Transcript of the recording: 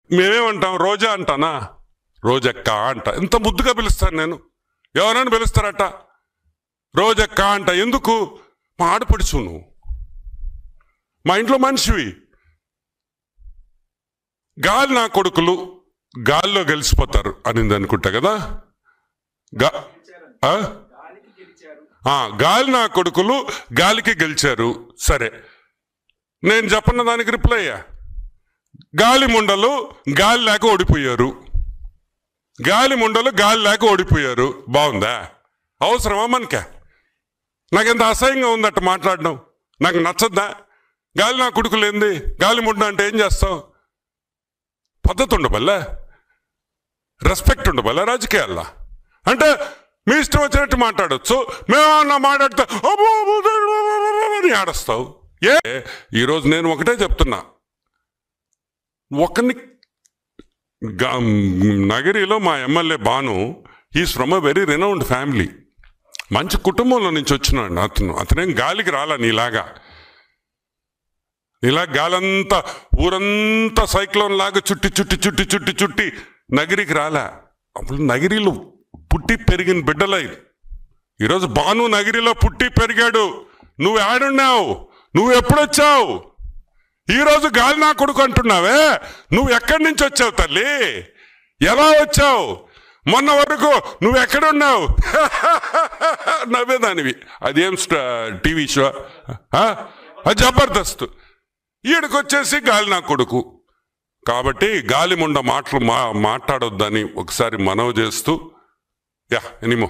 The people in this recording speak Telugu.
మేమేమంటాం? రోజా అంటానా? రోజక్క అంట. ఇంత ముద్దుగా పిలుస్తాను నేను. ఎవరైనా పిలుస్తారట రోజక్క అంట. ఎందుకు? మా ఆడపడుచు నువ్వు, మా ఇంట్లో మనిషివి. గాలి నా కొడుకులు గాల్లో గెలిచిపోతారు అనింది అనుకుంటా కదా. గాలి నా కొడుకులు గాలికి గెలిచారు. సరే, నేను చెప్పన్న దానికి రిప్లై అయ్యా. గాలి ముండలు గాలి లేక ఓడిపోయారు. గాలి ముండలు గాలి లేక ఓడిపోయారు. బాగుందా? అవసరమా మనకే? నాకెంత అసహ్యంగా ఉందట మాట్లాడడం. నాకు నచ్చద్దా? గాలి నా కొడుకులు ఏంది? గాలి ముండ అంటే ఏం చేస్తావు? పద్ధతి ఉండబల్లా, రెస్పెక్ట్ ఉండబల్లా రాజకీయాల్లో. అంటే మీ ఇష్టం వచ్చినట్టు మాట్లాడచ్చు. మేమన్నా మాట్లాడితే అని ఆడస్తావు. ఈరోజు నేను ఒకటే చెప్తున్నా. ఒకరిని నగరిలో మా MLA Bhanu, is from a very renowned family. మంచి కుటుంబంలో నుంచి వచ్చినాడు అతనేం గాలికి రాలా నీలాగా. ఇలా గాలంతా ఊరంతా సైక్లోన్ లాగా చుట్టి చుట్టి చుట్టి చుట్టి చుట్టి నగిరికి రాలే. అప్పుడు నగిరిలో పుట్టి పెరిగిన బిడ్డలై. ఈరోజు బాను నగిరిలో పుట్టి పెరిగాడు. నువ్వు ఆడున్నావు? నువ్వు ఎప్పుడొచ్చావు? ఈరోజు గాలి నా కొడుకు అంటున్నావే, నువ్వు ఎక్కడి నుంచి వచ్చావు తల్లి? ఎలా వచ్చావు? మొన్న వరకు నువ్వు ఎక్కడున్నావు? నవ్వేదానివి. అదేం టీవీ షో? అది జబర్దస్త్. ఈడకొచ్చేసి గాలి నా కొడుకు. కాబట్టి గాలి ముండ మాటలు మాట్లాడొద్దని ఒకసారి మనవి చేస్తూ, ఎనీమో